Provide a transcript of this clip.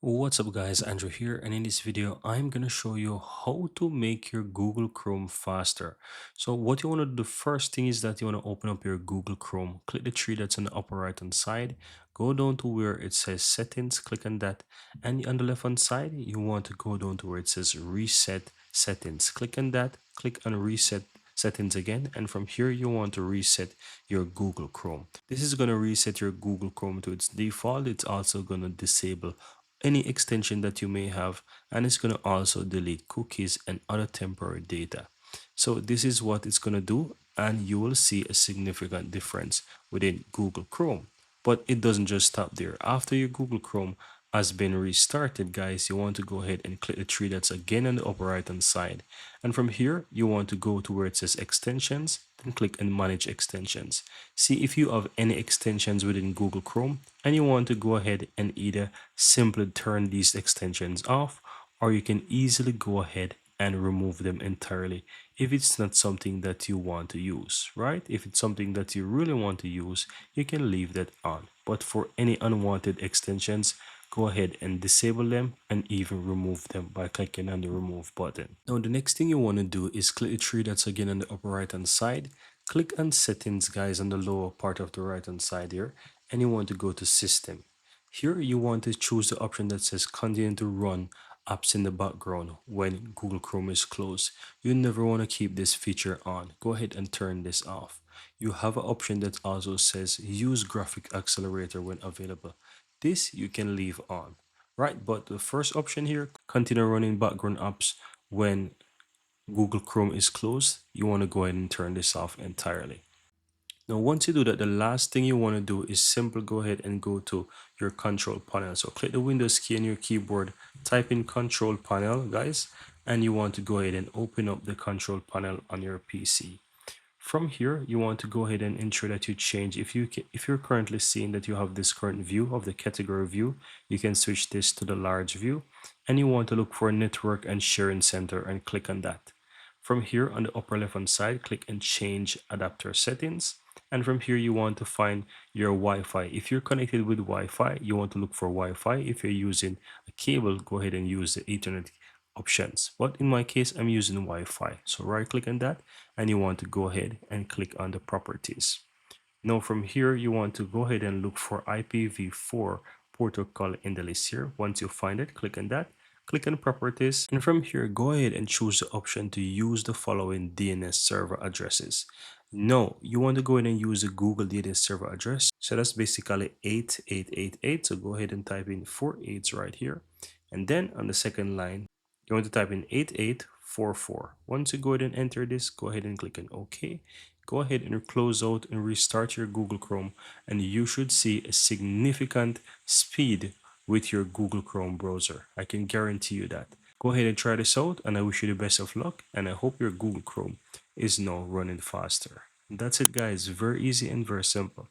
What's up guys, Andrew here, and in this video I'm gonna show you how to make your Google Chrome faster. So what you want to do, the first thing is that you want to open up your Google Chrome, click the tree that's on the upper right hand side, go down to where it says settings, click on that, and on the left hand side you want to go down to where it says reset settings, click on that, click on reset settings again, and from here you want to reset your Google Chrome. This is going to reset your Google Chrome to its default. It's also going to disable any extension that you may have, and it's going to also delete cookies and other temporary data. So this is what it's going to do, and you will see a significant difference within Google Chrome. But it doesn't just stop there. After your Google Chrome has been restarted, guys, you want to go ahead and click the three dots again on the upper right hand side, and from here you want to go to where it says extensions, then click on manage extensions. See if you have any extensions within Google Chrome, and you want to go ahead and either simply turn these extensions off, or you can easily go ahead and remove them entirely if it's not something that you want to use, right? If it's something that you really want to use, you can leave that on. But for any unwanted extensions, go ahead and disable them and even remove them by clicking on the remove button. Now the next thing you want to do is click the three dots again on the upper right hand side, click on settings, guys, on the lower part of the right hand side here, and you want to go to system. Here you want to choose the option that says continue to run apps in the background when Google Chrome is closed. You never want to keep this feature on. Go ahead and turn this off. You have an option that also says use graphic accelerator when available. This you can leave on, right? But the first option here, continue running background apps when Google Chrome is closed, you want to go ahead and turn this off entirely. Now, once you do that, the last thing you want to do is simply go ahead and go to your control panel. So click the Windows key on your keyboard, type in control panel, guys, and you want to go ahead and open up the control panel on your PC. From here, you want to go ahead and ensure that you change. If you're currently seeing that you have this current view of the category view, you can switch this to the large view, and you want to look for network and sharing center and click on that. From here on the upper left hand side, click and change adapter settings. And from here, you want to find your Wi-Fi. If you're connected with Wi-Fi, you want to look for Wi-Fi. If you're using a cable, go ahead and use the Ethernet options. But in my case, I'm using Wi-Fi. So right click on that, and you want to go ahead and click on the properties. Now from here, you want to go ahead and look for IPv4 protocol in the list here. Once you find it, click on that. Click on properties, and from here go ahead and choose the option to use the following DNS server addresses. No, you want to go ahead and use the Google DNS server address. So that's basically 8888. So go ahead and type in 48s right here. And then on the second line, you want to type in 8844. Once you go ahead and enter this, go ahead and click on OK. Go ahead and close out and restart your Google Chrome, and you should see a significant speed with your Google Chrome browser. I can guarantee you that. Go ahead and try this out, and I wish you the best of luck, and I hope your Google Chrome is now running faster. That's it, guys. Very easy and very simple.